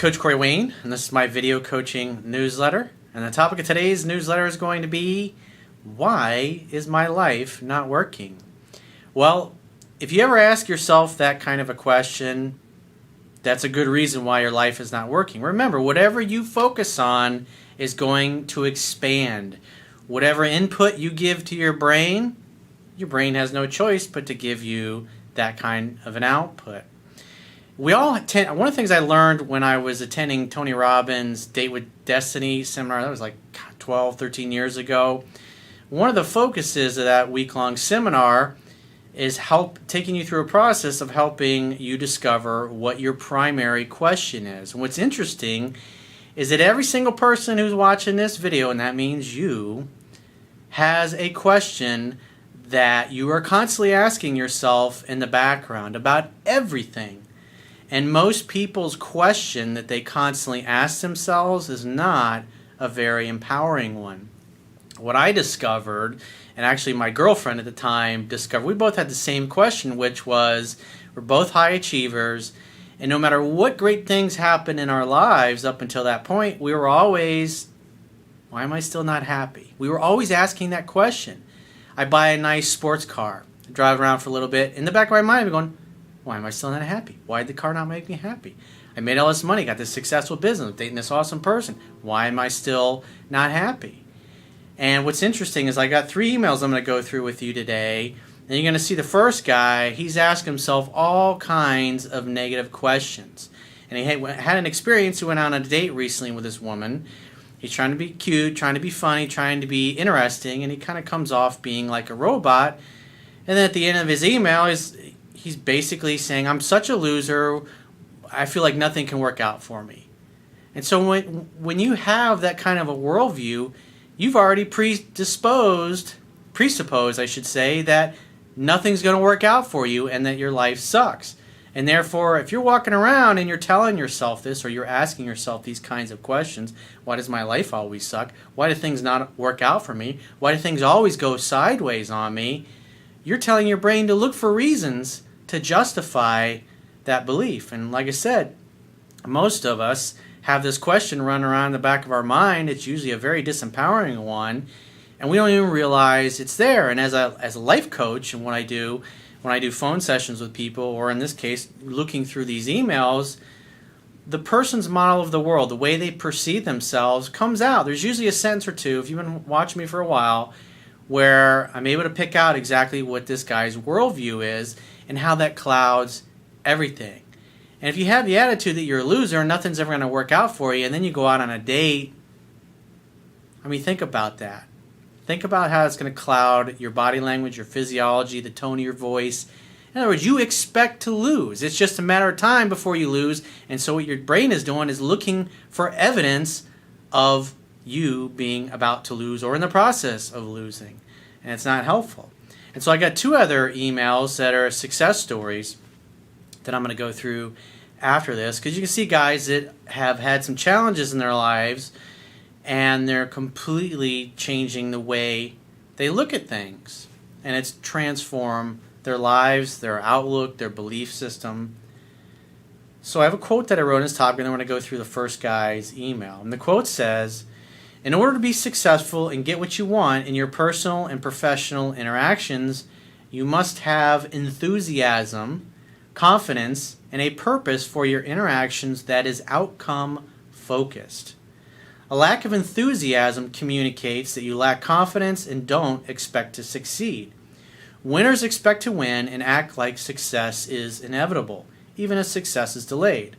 Coach Corey Wayne, and this is my video coaching newsletter. And the topic of today's newsletter is going to be, why is my life not working? Well, if you ever ask yourself that kind of a question, that's a good reason why your life is not working. Remember, whatever you focus on is going to expand. Whatever input you give to your brain has no choice but to give you that kind of an output. We all attend. One of the things I learned when I was attending Tony Robbins' Date with Destiny seminar, that was like 12, 13 years ago. One of the focuses of that week-long seminar is taking you through a process of helping you discover what your primary question is. And what's interesting is that every single person who's watching this video, and that means you, has a question that you are constantly asking yourself in the background about everything. And most people's question that they constantly ask themselves is not a very empowering one. What I discovered, and actually my girlfriend at the time discovered, we both had the same question, which was, we're both high achievers, and no matter what great things happen in our lives up until that point, we were always, why am I still not happy? We were always asking that question. I buy a nice sports car, drive around for a little bit, in the back of my mind I'm going, why am I still not happy? Why did the car not make me happy? I made all this money, got this successful business, dating this awesome person. Why am I still not happy? And what's interesting is I got 3 emails I'm going to go through with you today. And you're going to see the first guy, he's asked himself all kinds of negative questions. And he had an experience. He went on a date recently with this woman. He's trying to be cute, trying to be funny, trying to be interesting, and he kind of comes off being like a robot. And then at the end of his email, he's basically saying, I'm such a loser, I feel like nothing can work out for me. And so when you have that kind of a worldview, you've already presupposed, I should say, that nothing's going to work out for you and that your life sucks. And therefore, if you're walking around and you're telling yourself this, or you're asking yourself these kinds of questions, why does my life always suck? Why do things not work out for me? Why do things always go sideways on me? You're telling your brain to look for reasons to justify that belief. And like I said, most of us have this question run around the back of our mind. It's usually a very disempowering one, and we don't even realize it's there. And as a life coach, and when I do phone sessions with people, or in this case, looking through these emails, the person's model of the world, the way they perceive themselves, comes out. There's usually a sentence or two, if you've been watching me for a while, where I'm able to pick out exactly what this guy's worldview is and how that clouds everything. And if you have the attitude that you're a loser and nothing's ever going to work out for you, and then you go out on a date, I mean, think about that. Think about how it's going to cloud your body language, your physiology, the tone of your voice. In other words, you expect to lose. It's just a matter of time before you lose. And so what your brain is doing is looking for evidence of you being about to lose or in the process of losing. And it's not helpful. And so I got 2 other emails that are success stories that I'm going to go through after this, because you can see guys that have had some challenges in their lives and they're completely changing the way they look at things, and it's transformed their lives, their outlook, their belief system. So I have a quote that I wrote in this topic, and I'm going to go through the first guy's email. And the quote says, in order to be successful and get what you want in your personal and professional interactions, you must have enthusiasm, confidence, and a purpose for your interactions that is outcome focused. A lack of enthusiasm communicates that you lack confidence and don't expect to succeed. Winners expect to win and act like success is inevitable, even if success is delayed.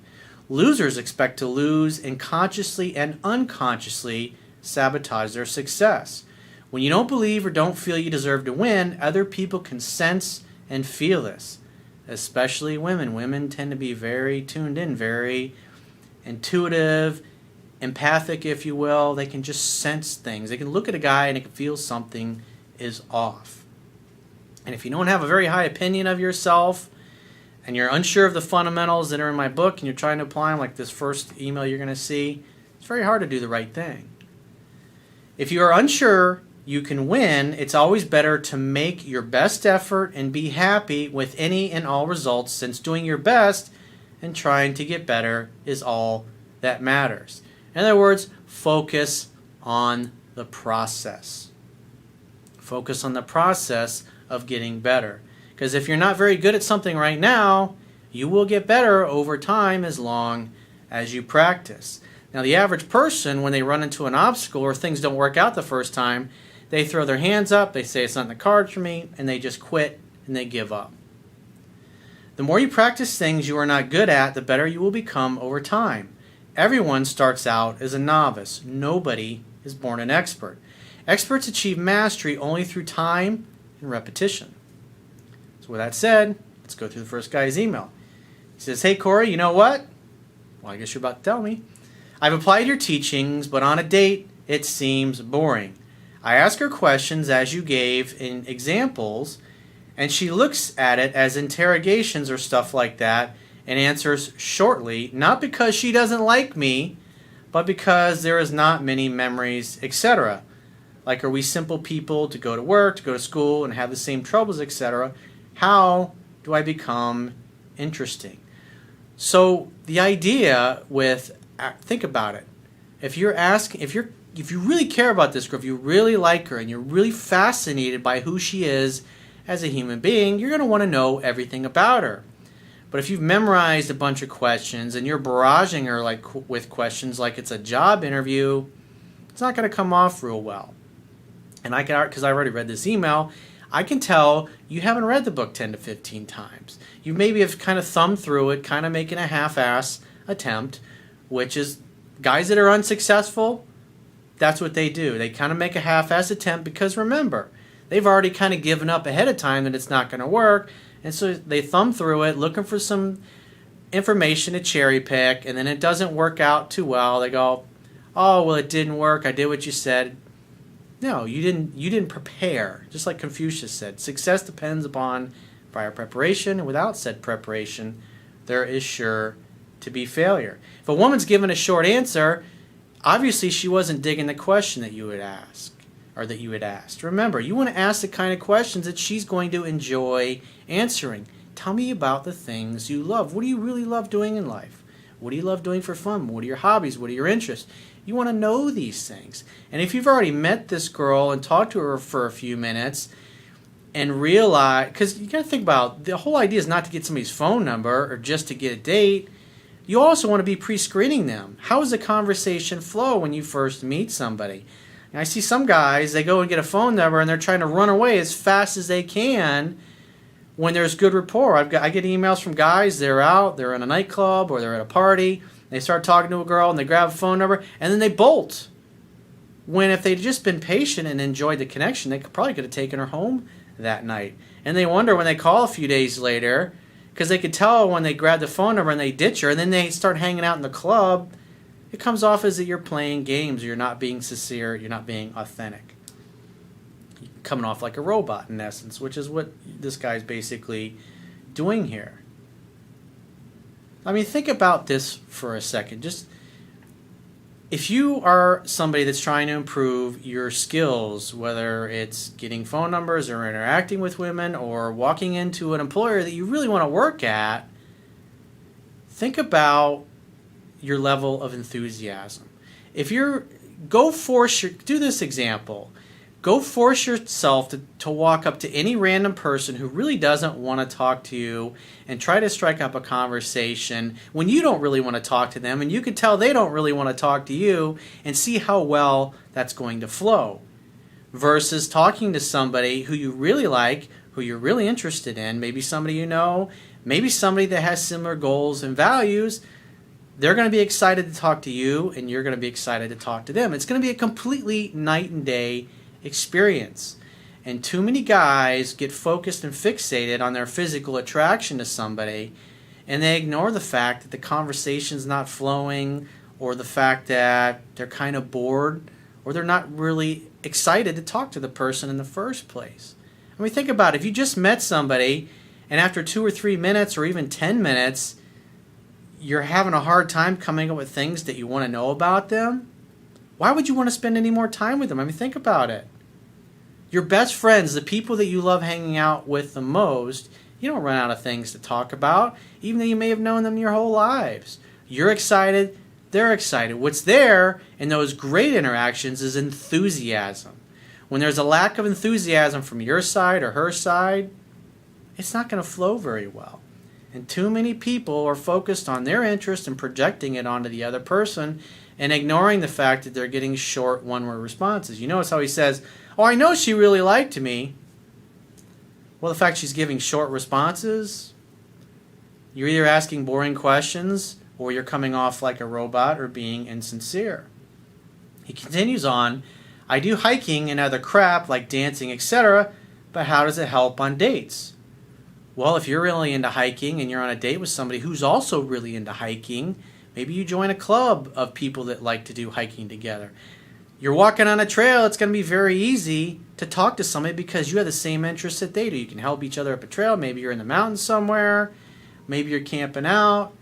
Losers expect to lose and consciously and unconsciously sabotage their success. When you don't believe or don't feel you deserve to win, other people can sense and feel this. Especially women. Women tend to be very tuned in, very intuitive, empathic, if you will. They can just sense things. They can look at a guy and they can feel something is off. And if you don't have a very high opinion of yourself and you're unsure of the fundamentals that are in my book and you're trying to apply them, like this first email you're going to see, it's very hard to do the right thing. If you are unsure you can win, it's always better to make your best effort and be happy with any and all results, since doing your best and trying to get better is all that matters. In other words, focus on the process. Focus on the process of getting better. Because if you're not very good at something right now, you will get better over time as long as you practice. Now, the average person, when they run into an obstacle or things don't work out the first time, they throw their hands up, they say it's not in the cards for me, and they just quit and they give up. The more you practice things you are not good at, the better you will become over time. Everyone starts out as a novice. Nobody is born an expert. Experts achieve mastery only through time and repetition. So with that said, let's go through the first guy's email. He says, "Hey Corey, you know what?" Well, I guess you're about to tell me. "I've applied your teachings, but on a date, it seems boring. I ask her questions as you gave in examples, and she looks at it as interrogations or stuff like that and answers shortly, not because she doesn't like me, but because there is not many memories, etc. Like, are we simple people to go to work, to go to school, and have the same troubles, etc.? How do I become interesting?" So the idea with, think about it. If you really care about this girl, if you really like her, and you're really fascinated by who she is as a human being, you're going to want to know everything about her. But if you've memorized a bunch of questions and you're barraging her with questions like it's a job interview, it's not going to come off real well. And because I already read this email, I can tell you haven't read the book 10 to 15 times. You maybe have kind of thumbed through it, kind of making a half-ass attempt, which is guys that are unsuccessful, that's what they do. They kind of make a half-ass attempt because, remember, they've already kind of given up ahead of time that it's not going to work, and so they thumb through it looking for some information to cherry pick, and then it doesn't work out too well. They go, "Oh, well, it didn't work. I did what you said." No, you didn't prepare. Just like Confucius said, success depends upon prior preparation, and without said preparation, there is sure to be failure. If a woman's given a short answer, obviously she wasn't digging the question that you would ask, or that you had asked. Remember, you want to ask the kind of questions that she's going to enjoy answering. Tell me about the things you love. What do you really love doing in life? What do you love doing for fun? What are your hobbies? What are your interests? You want to know these things. And if you've already met this girl and talked to her for a few minutes and realize, because you got to think about, the whole idea is not to get somebody's phone number or just to get a date. You also want to be pre-screening them. How does a conversation flow when you first meet somebody? And I see some guys, they go and get a phone number and they're trying to run away as fast as they can when there's good rapport. I get emails from guys, they're out, they're in a nightclub or they're at a party, they start talking to a girl and they grab a phone number and then they bolt. When if they'd just been patient and enjoyed the connection, they probably could have taken her home that night. And they wonder when they call a few days later, because they could tell when they grab the phone number and they ditch her and then they start hanging out in the club, it comes off as that you're playing games, you're not being sincere, you're not being authentic. You're coming off like a robot in essence, which is what this guy's basically doing here. I mean, think about this for a second. Just if you are somebody that's trying to improve your skills, whether it's getting phone numbers or interacting with women or walking into an employer that you really want to work at, think about your level of enthusiasm. If you're, do this example. Go force yourself to walk up to any random person who really doesn't want to talk to you and try to strike up a conversation when you don't really want to talk to them and you can tell they don't really want to talk to you, and see how well that's going to flow. Versus talking to somebody who you really like, who you're really interested in, maybe somebody you know, maybe somebody that has similar goals and values. They're going to be excited to talk to you and you're going to be excited to talk to them. It's going to be a completely night and day experience. And too many guys get focused and fixated on their physical attraction to somebody, and they ignore the fact that the conversation's not flowing, or the fact that they're kind of bored, or they're not really excited to talk to the person in the first place. I mean, think about it. If you just met somebody and after 2 or 3 minutes or even 10 minutes you're having a hard time coming up with things that you want to know about them, why would you want to spend any more time with them? I mean, think about it. Your best friends, the people that you love hanging out with the most, you don't run out of things to talk about, even though you may have known them your whole lives. You're excited They're excited. What's there in those great interactions is enthusiasm. When there's a lack of enthusiasm from your side or her side, it's not going to flow very well. And too many people are focused on their interest and projecting it onto the other person and ignoring the fact that they're getting short one-word responses. You notice how he says, oh, I know she really liked me. Well, the fact she's giving short responses, you're either asking boring questions or you're coming off like a robot or being insincere. He continues on, I do hiking and other crap like dancing, etc., but how does it help on dates? Well, if you're really into hiking and you're on a date with somebody who's also really into hiking, maybe you join a club of people that like to do hiking together. You're walking on a trail, it's going to be very easy to talk to somebody because you have the same interests that they do. You can help each other up a trail. Maybe you're in the mountains somewhere. Maybe you're camping out.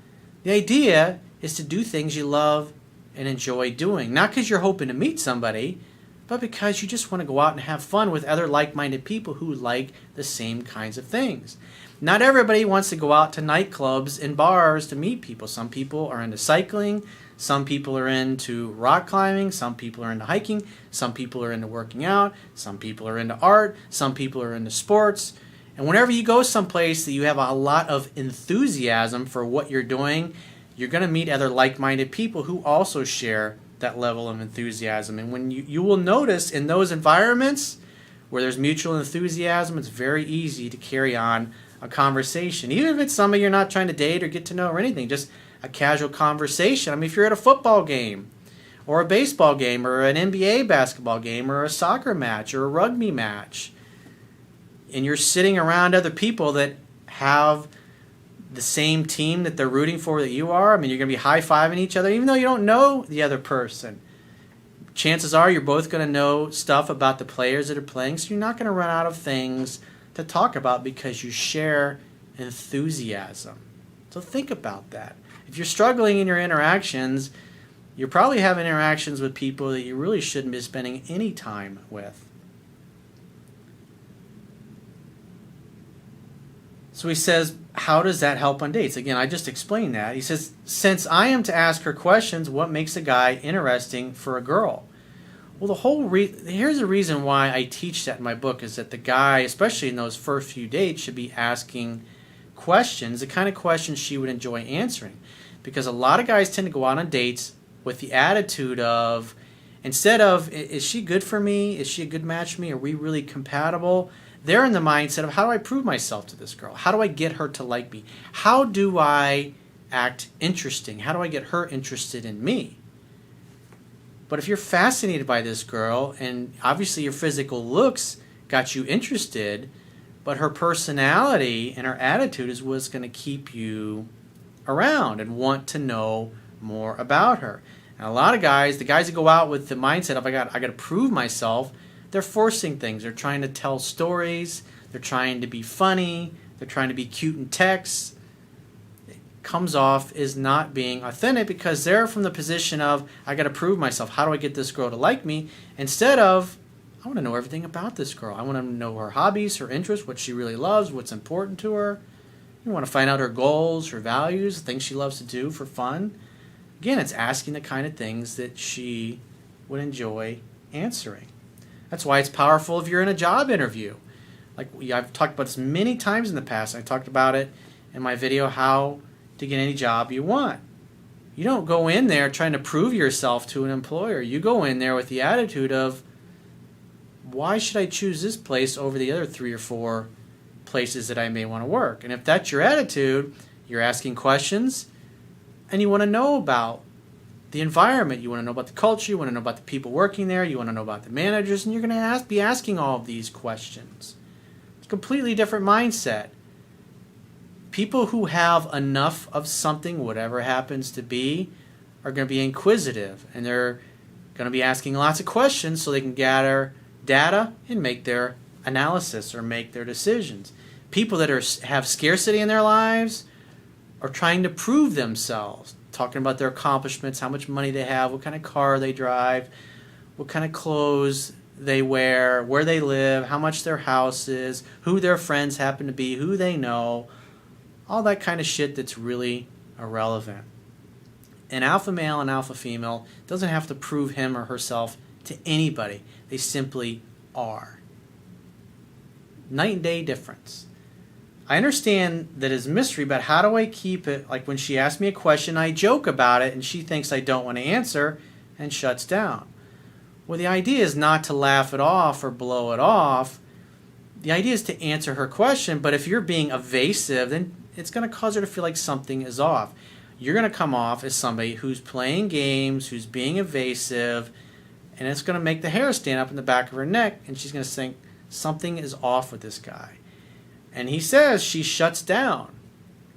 The idea is to do things you love and enjoy doing. Not because you're hoping to meet somebody, but because you just want to go out and have fun with other like-minded people who like the same kinds of things. Not everybody wants to go out to nightclubs and bars to meet people. Some people are into cycling. Some people are into rock climbing. Some people are into hiking. Some people are into working out. Some people are into art. Some people are into sports. And whenever you go someplace that you have a lot of enthusiasm for what you're doing, you're going to meet other like-minded people who also share that level of enthusiasm. And when you will notice in those environments where there's mutual enthusiasm, it's very easy to carry on a conversation. Even if it's somebody you're not trying to date or get to know or anything, just a casual conversation. I mean, if you're at a football game or a baseball game or an NBA basketball game or a soccer match or a rugby match, and you're sitting around other people that have the same team that they're rooting for that you are, I mean, you're going to be high-fiving each other even though you don't know the other person. Chances are you're both going to know stuff about the players that are playing, so you're not going to run out of things to talk about because you share enthusiasm. So think about that. If you're struggling in your interactions, you're probably having interactions with people that you really shouldn't be spending any time with. So he says, how does that help on dates? Again, I just explained that. He says, since I am to ask her questions, what makes a guy interesting for a girl? Well, here's the reason why I teach that in my book is that the guy, especially in those first few dates, should be asking questions, the kind of questions she would enjoy answering. Because a lot of guys tend to go out on dates with the attitude of, instead of, is she good for me? Is she a good match for me? Are we really compatible? They're in the mindset of, how do I prove myself to this girl? How do I get her to like me? How do I act interesting? How do I get her interested in me? But if you're fascinated by this girl, and obviously your physical looks got you interested, but her personality and her attitude is what's going to keep you around and want to know more about her. And a lot of guys, the guys that go out with the mindset of, I got to prove myself, they're forcing things. They're trying to tell stories. They're trying to be funny. They're trying to be cute in text. It comes off as not being authentic because they're from the position of, I got to prove myself. How do I get this girl to like me? Instead of, I want to know everything about this girl. I want to know her hobbies, her interests, what she really loves, what's important to her. You want to find out her goals, her values, things she loves to do for fun. Again, it's asking the kind of things that she would enjoy answering. That's why it's powerful if you're in a job interview. Like I've talked about this many times in the past. I talked about it in my video, how to get any job you want. You don't go in there trying to prove yourself to an employer. You go in there with the attitude of, why should I choose this place over the other 3 or 4 places that I may want to work? And if that's your attitude, you're asking questions and you want to know about the environment, you want to know about the culture, you want to know about the people working there, you want to know about the managers, and you're going to be asking all of these questions. It's a completely different mindset. People who have enough of something, whatever it happens to be, are going to be inquisitive, and they're going to be asking lots of questions so they can gather data and make their analysis or make their decisions. People that have scarcity in their lives are trying to prove themselves, talking about their accomplishments, how much money they have, what kind of car they drive, what kind of clothes they wear, where they live, how much their house is, who their friends happen to be, who they know, all that kind of shit that's really irrelevant. An alpha male and alpha female doesn't have to prove him or herself to anybody. They simply are. Night and day difference. I understand that it's mystery, but how do I keep it? Like when she asks me a question, I joke about it and she thinks I don't want to answer and shuts down. Well, the idea is not to laugh it off or blow it off. The idea is to answer her question, but if you're being evasive, then it's going to cause her to feel like something is off. You're going to come off as somebody who's playing games, who's being evasive, and it's going to make the hair stand up in the back of her neck, and she's going to think something is off with this guy. And he says she shuts down.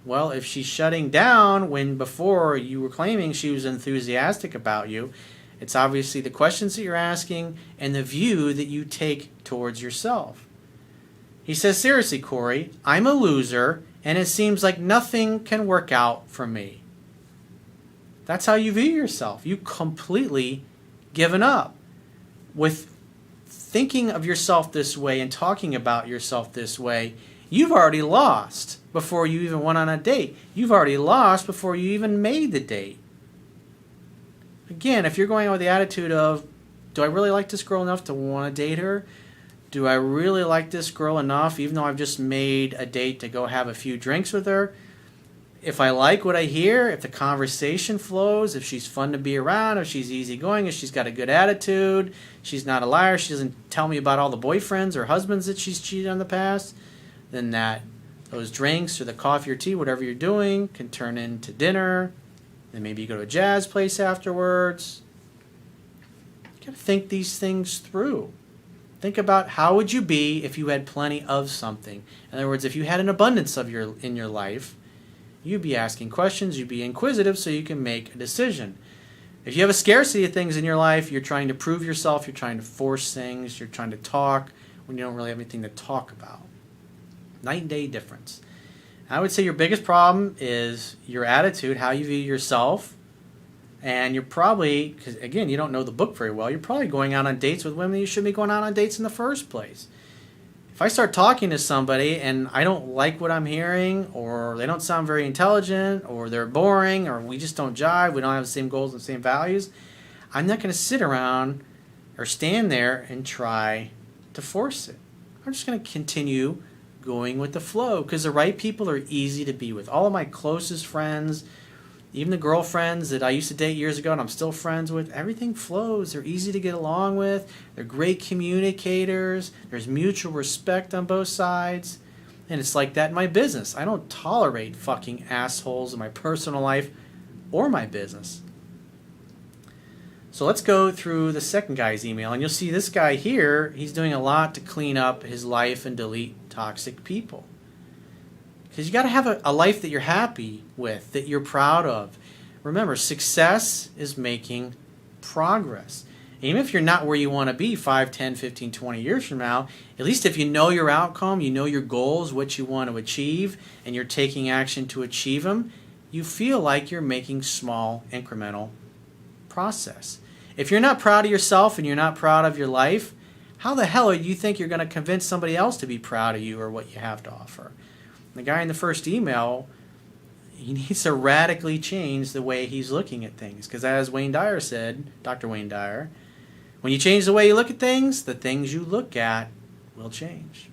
Well, if she's shutting down when before you were claiming she was enthusiastic about you, it's obviously the questions that you're asking and the view that you take towards yourself. He says, seriously, Corey, I'm a loser, and it seems like nothing can work out for me. That's how you view yourself. You completely given up. With thinking of yourself this way and talking about yourself this way, you've already lost before you even went on a date. You've already lost before you even made the date. Again, if you're going with the attitude of, do I really like this girl enough to want to date her? Do I really like this girl enough, even though I've just made a date to go have a few drinks with her? If I like what I hear, if the conversation flows, if she's fun to be around, if she's easygoing, if she's got a good attitude, she's not a liar, she doesn't tell me about all the boyfriends or husbands that she's cheated on in the past, then those drinks or the coffee or tea, whatever you're doing, can turn into dinner. Then maybe you go to a jazz place afterwards. You got to think these things through. Think about how would you be if you had plenty of something. In other words, if you had an abundance in your life, you'd be asking questions, you'd be inquisitive so you can make a decision. If you have a scarcity of things in your life, you're trying to prove yourself, you're trying to force things, you're trying to talk when you don't really have anything to talk about. Night and day difference. I would say your biggest problem is your attitude, how you view yourself, and you're probably, because again, you don't know the book very well, you're probably going out on dates with women you shouldn't be going out on dates in the first place. If I start talking to somebody and I don't like what I'm hearing, or they don't sound very intelligent, or they're boring, or we just don't jive, we don't have the same goals and the same values, I'm not going to sit around or stand there and try to force it. I'm just going to continue going with the flow, because the right people are easy to be with. All of my closest friends, even the girlfriends that I used to date years ago and I'm still friends with, everything flows. They're easy to get along with. They're great communicators. There's mutual respect on both sides. And it's like that in my business. I don't tolerate fucking assholes in my personal life or my business. So let's go through the second guy's email, and you'll see this guy here, he's doing a lot to clean up his life and delete toxic people. Because you got to have a life that you're happy with, that you're proud of. Remember, success is making progress. Even if you're not where you want to be 5, 10, 15, 20 years from now, at least if you know your outcome, you know your goals, what you want to achieve, and you're taking action to achieve them, you feel like you're making small incremental process. If you're not proud of yourself and you're not proud of your life, how the hell do you think you're going to convince somebody else to be proud of you or what you have to offer? The guy in the first email, he needs to radically change the way he's looking at things. Because as Wayne Dyer said, Dr. Wayne Dyer, when you change the way you look at things, the things you look at will change.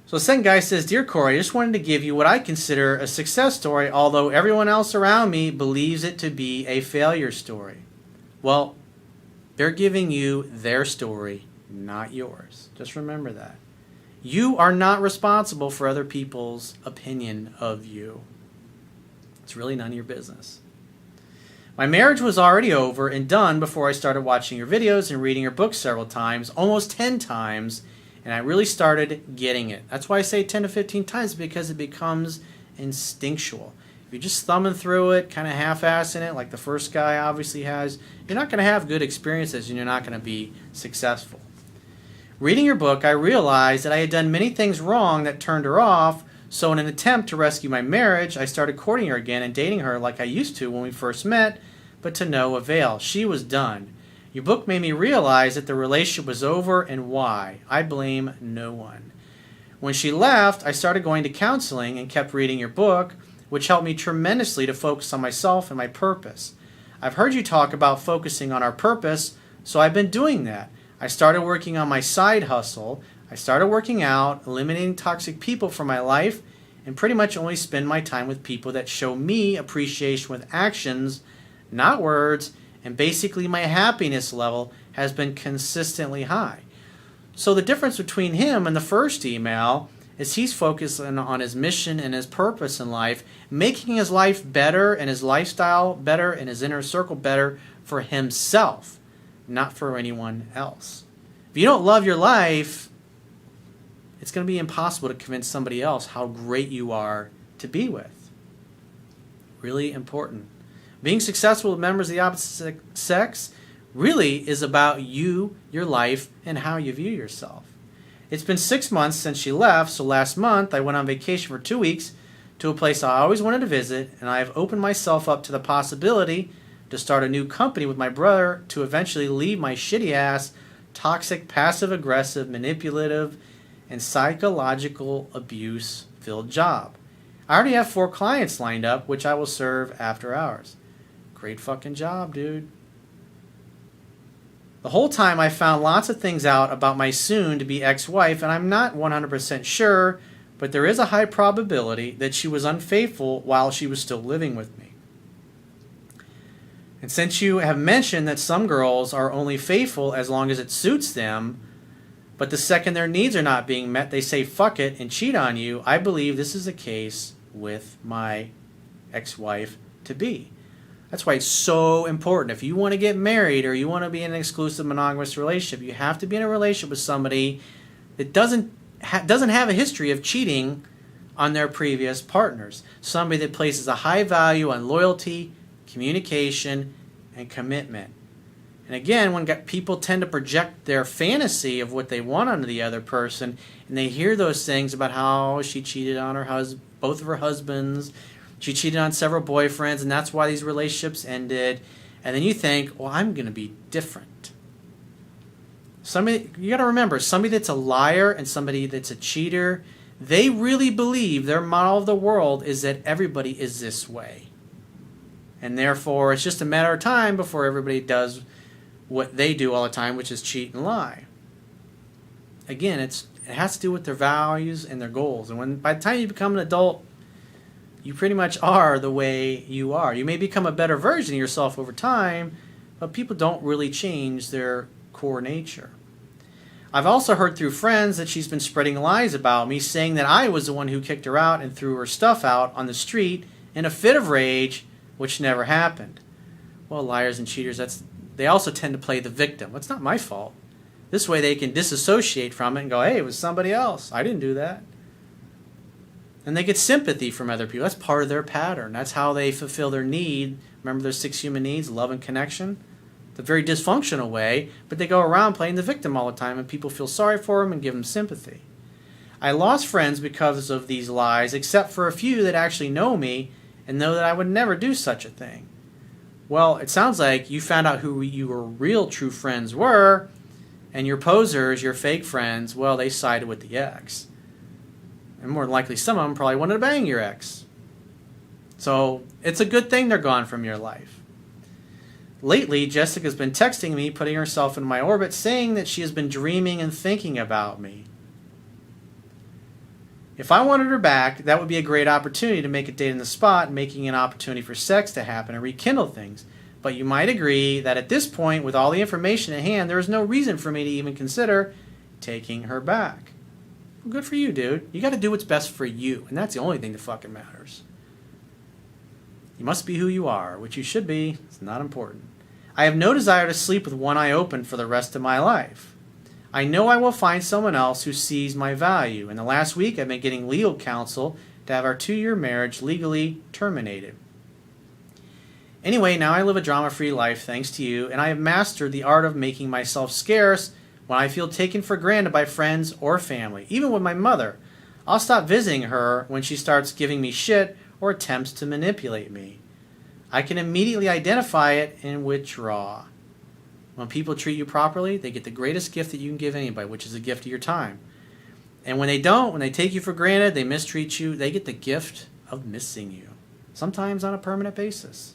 So the second guy says, Dear Corey, I just wanted to give you what I consider a success story, although everyone else around me believes it to be a failure story. Well, they're giving you their story, not yours. Just remember that. You are not responsible for other people's opinion of you. It's really none of your business. My marriage was already over and done before I started watching your videos and reading your books several times, almost 10 times, and I really started getting it. That's why I say 10 to 15 times, because it becomes instinctual. If you're just thumbing through it, kind of half-assing it, like the first guy obviously has, you're not going to have good experiences and you're not going to be successful. Reading your book, I realized that I had done many things wrong that turned her off, so in an attempt to rescue my marriage, I started courting her again and dating her like I used to when we first met, but to no avail. She was done. Your book made me realize that the relationship was over and why. I blame no one. When she left, I started going to counseling and kept reading your book. which helped me tremendously to focus on myself and my purpose. I've heard you talk about focusing on our purpose, so I've been doing that. I started working on my side hustle. I started working out, eliminating toxic people from my life, and pretty much only spend my time with people that show me appreciation with actions, not words, and basically my happiness level has been consistently high. So the difference between him and the first email is he's focusing on his mission and his purpose in life, making his life better and his lifestyle better and his inner circle better for himself, not for anyone else. If you don't love your life, it's going to be impossible to convince somebody else how great you are to be with. Really important. Being successful with members of the opposite sex really is about you, your life, and how you view yourself. It's been 6 months since she left, so last month I went on vacation for 2 weeks to a place I always wanted to visit, and I have opened myself up to the possibility to start a new company with my brother to eventually leave my shitty-ass, toxic, passive-aggressive, manipulative, and psychological abuse-filled job. I already have 4 clients lined up, which I will serve after hours. Great fucking job, dude. The whole time I found lots of things out about my soon-to-be ex-wife, and I'm not 100% sure, but there is a high probability that she was unfaithful while she was still living with me. And since you have mentioned that some girls are only faithful as long as it suits them, but the second their needs are not being met, they say fuck it and cheat on you, I believe this is the case with my ex-wife-to-be. That's why it's so important. If you want to get married or you want to be in an exclusive monogamous relationship, you have to be in a relationship with somebody that doesn't have a history of cheating on their previous partners. Somebody that places a high value on loyalty, communication, and commitment. And again, when people tend to project their fantasy of what they want onto the other person, and they hear those things about how she cheated on both of her husbands, she cheated on several boyfriends, and that's why these relationships ended. And then you think, well, I'm going to be different. You got to remember, somebody that's a liar and somebody that's a cheater, they really believe their model of the world is that everybody is this way. And therefore, it's just a matter of time before everybody does what they do all the time, which is cheat and lie. Again, it has to do with their values and their goals. And by the time you become an adult, you pretty much are the way you are. You may become a better version of yourself over time, but people don't really change their core nature. I've also heard through friends that she's been spreading lies about me, saying that I was the one who kicked her out and threw her stuff out on the street in a fit of rage, which never happened. Well, liars and cheaters, they also tend to play the victim. It's not my fault. This way they can disassociate from it and go, hey, it was somebody else. I didn't do that. And they get sympathy from other people. That's part of their pattern. That's how they fulfill their need. Remember their 6 human needs, love and connection? The very dysfunctional way, but they go around playing the victim all the time, and people feel sorry for them and give them sympathy. I lost friends because of these lies, except for a few that actually know me and know that I would never do such a thing. Well, it sounds like you found out who your real true friends were, and your posers, your fake friends, well, they sided with the ex. And more than likely, some of them probably wanted to bang your ex. So it's a good thing they're gone from your life. Lately, Jessica's been texting me, putting herself in my orbit, saying that she has been dreaming and thinking about me. If I wanted her back, that would be a great opportunity to make a date in the spot, making an opportunity for sex to happen and rekindle things. But you might agree that at this point, with all the information at hand, there is no reason for me to even consider taking her back. Well, good for you, dude. You got to do what's best for you, and that's the only thing that fucking matters. You must be who you are, which you should be. It's not important. I have no desire to sleep with one eye open for the rest of my life. I know I will find someone else who sees my value. In the last week, I've been getting legal counsel to have our 2-year marriage legally terminated. Anyway, now I live a drama-free life thanks to you, and I have mastered the art of making myself scarce when I feel taken for granted by friends or family. Even with my mother, I'll stop visiting her when she starts giving me shit or attempts to manipulate me. I can immediately identify it and withdraw. When people treat you properly, they get the greatest gift that you can give anybody, which is a gift of your time. And when they don't, when they take you for granted, they mistreat you, they get the gift of missing you. sometimes on a permanent basis.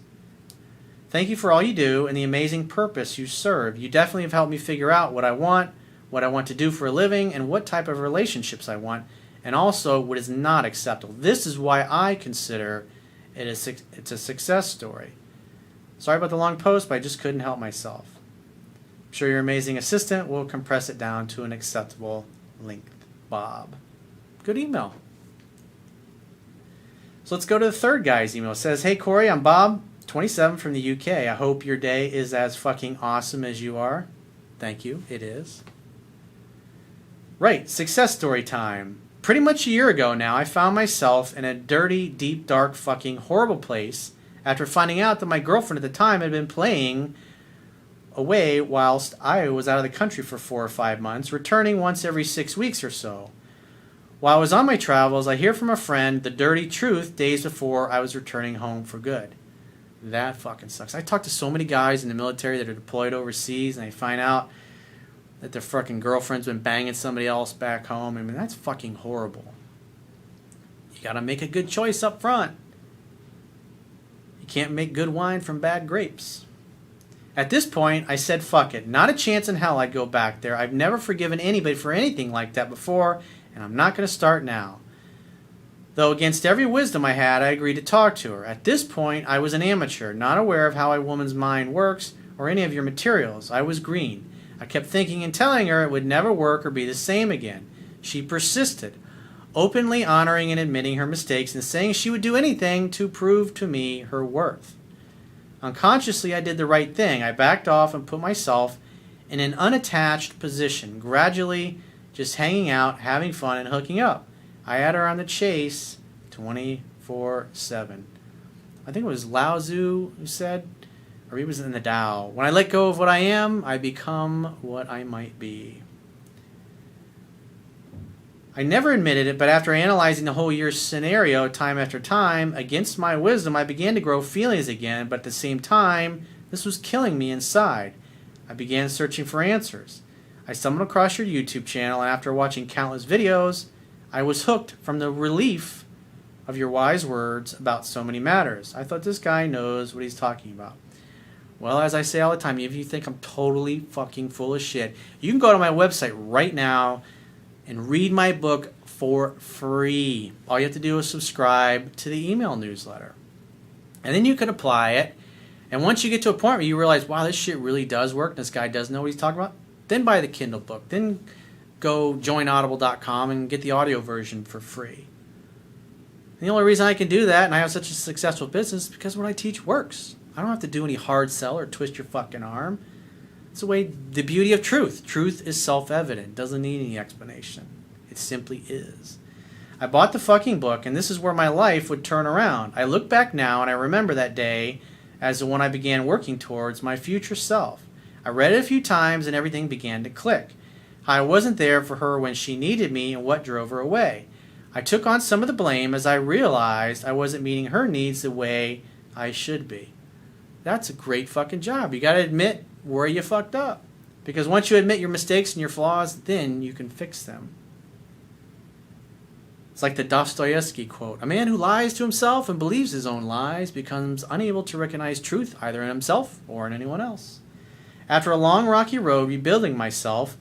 Thank you for all you do and the amazing purpose you serve. You definitely have helped me figure out what I want to do for a living, and what type of relationships I want, and also what is not acceptable. This is why I consider it's a success story. Sorry about the long post, but I just couldn't help myself. I'm sure your amazing assistant will compress it down to an acceptable length. Bob. Good email. So let's go to the third guy's email. It says, hey Corey, I'm Bob, 27 from the UK. I hope your day is as fucking awesome as you are. Thank you. It is. Right, success story time. Pretty much a year ago now, I found myself in a dirty, deep, dark, fucking horrible place after finding out that my girlfriend at the time had been playing away whilst I was out of the country for 4 or 5 months, returning once every 6 weeks or so. While I was on my travels, I hear from a friend the dirty truth days before I was returning home for good. That fucking sucks. I talk to so many guys in the military that are deployed overseas, and they find out that their fucking girlfriend's been banging somebody else back home. I mean, that's fucking horrible. You gotta make a good choice up front. You can't make good wine from bad grapes. At this point, I said fuck it. Not a chance in hell I'd go back there. I've never forgiven anybody for anything like that before, and I'm not going to start now. Though against every wisdom I had, I agreed to talk to her. At this point, I was an amateur, not aware of how a woman's mind works or any of your materials. I was green. I kept thinking and telling her it would never work or be the same again. She persisted, openly honoring and admitting her mistakes and saying she would do anything to prove to me her worth. Unconsciously, I did the right thing. I backed off and put myself in an unattached position, gradually just hanging out, having fun, and hooking up. I had her on the chase 24/7. I think it was Lao Tzu who said, or he was in the Tao, when I let go of what I am, I become what I might be. I never admitted it, but after analyzing the whole year's scenario time after time, against my wisdom, I began to grow feelings again, but at the same time, this was killing me inside. I began searching for answers. I stumbled across your YouTube channel, and after watching countless videos, I was hooked from the relief of your wise words about so many matters. I thought this guy knows what he's talking about. Well, as I say all the time, if you think I'm totally fucking full of shit, you can go to my website right now and read my book for free. All you have to do is subscribe to the email newsletter. And then you can apply it. And once you get to a point where you realize, wow, this shit really does work, and this guy does know what he's talking about, then buy the Kindle book. Then go join audible.com and get the audio version for free. And the only reason I can do that and I have such a successful business is because what I teach works. I don't have to do any hard sell or twist your fucking arm. It's the beauty of truth. Truth is self-evident. Doesn't need any explanation. It simply is. I bought the fucking book, and this is where my life would turn around. I look back now, and I remember that day as the one I began working towards my future self. I read it a few times, and everything began to click. How I wasn't there for her when she needed me, and what drove her away. I took on some of the blame as I realized I wasn't meeting her needs the way I should be. That's a great fucking job. You got to admit where you fucked up. Because once you admit your mistakes and your flaws, then you can fix them. It's like the Dostoevsky quote, a man who lies to himself and believes his own lies becomes unable to recognize truth either in himself or in anyone else. After a long rocky road rebuilding myself,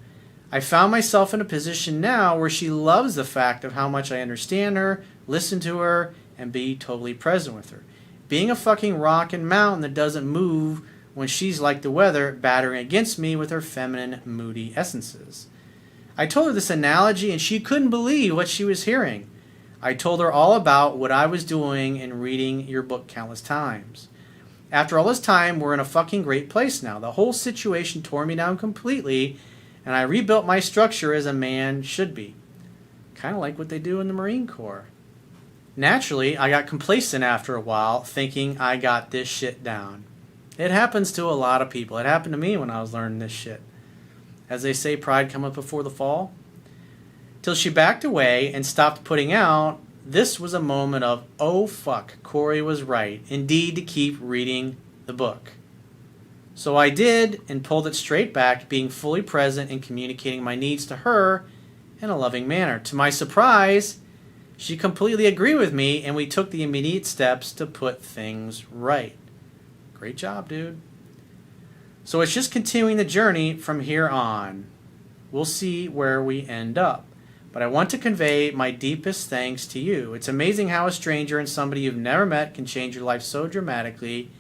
I found myself in a position now where she loves the fact of how much I understand her, listen to her, and be totally present with her. Being a fucking rock and mountain that doesn't move when she's like the weather, battering against me with her feminine, moody essences. I told her this analogy and she couldn't believe what she was hearing. I told her all about what I was doing and reading your book countless times. After all this time, we're in a fucking great place now. The whole situation tore me down completely, and I rebuilt my structure as a man should be. Kind of like what they do in the Marine Corps. Naturally, I got complacent after a while, thinking I got this shit down. It happens to a lot of people. It happened to me when I was learning this shit. As they say, pride cometh before the fall. Till she backed away and stopped putting out, this was a moment of, oh fuck, Corey was right, indeed, to keep reading the book. So I did, and pulled it straight back, being fully present and communicating my needs to her in a loving manner. To my surprise, She completely agreed with me, and we took the immediate steps to put things right. Great job, dude. So it's just continuing the journey from here on. We'll see where we end up. But I want to convey my deepest thanks to you. It's amazing how a stranger and somebody you've never met can change your life so dramatically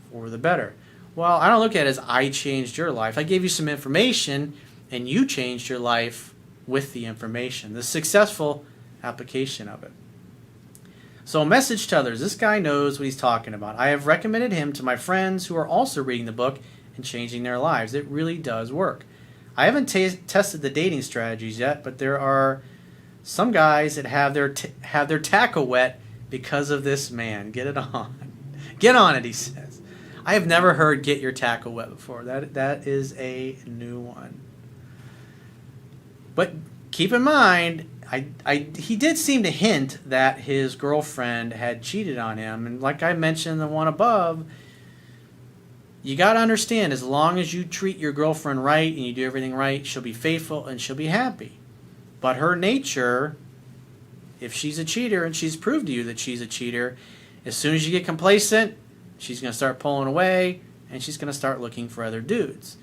for the better. Well, I don't look at it as I changed your life. I gave you some information, and you changed your life with the information, the successful application of it. So a message to others. This guy knows what he's talking about. I have recommended him to my friends who are also reading the book and changing their lives. It really does work. I haven't tested the dating strategies yet, but there are some guys that have their tackle wet because of this man. Get it on. Get on it, he says. I have never heard "get your tackle wet" before. That is a new one. But keep in mind, he did seem to hint that his girlfriend had cheated on him. And like I mentioned, the one above, you got to understand, as long as you treat your girlfriend right and you do everything right, she'll be faithful and she'll be happy. But her nature, if she's a cheater and she's proved to you that she's a cheater, as soon as you get complacent, she's going to start pulling away and she's going to start looking for other dudes.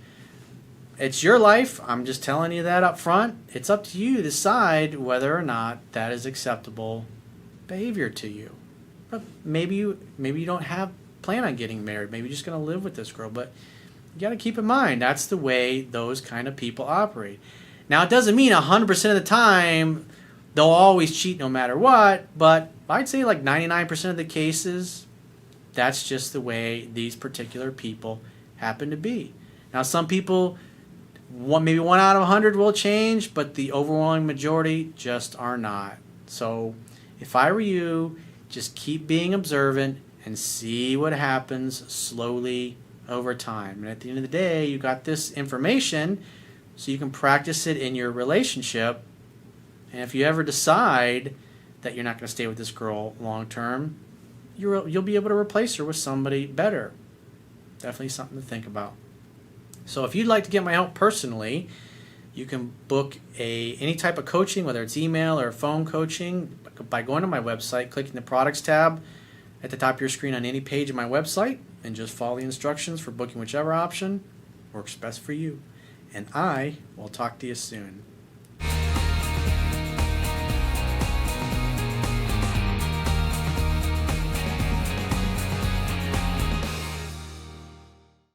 It's your life. I'm just telling you that up front. It's up to you to decide whether or not that is acceptable behavior to you. But maybe you don't plan on getting married. Maybe you're just going to live with this girl. But you got to keep in mind, that's the way those kind of people operate. Now, it doesn't mean 100% of the time they'll always cheat no matter what. But I'd say like 99% of the cases, that's just the way these particular people happen to be. Now, some people, maybe 1 out of 100 will change, but the overwhelming majority just are not. So if I were you, just keep being observant and see what happens slowly over time. And at the end of the day, you got this information so you can practice it in your relationship. And if you ever decide that you're not going to stay with this girl long term, you'll be able to replace her with somebody better. Definitely something to think about. So if you'd like to get my help personally, you can book any type of coaching, whether it's email or phone coaching, by going to my website, clicking the products tab at the top of your screen on any page of my website, and just follow the instructions for booking whichever option works best for you. And I will talk to you soon.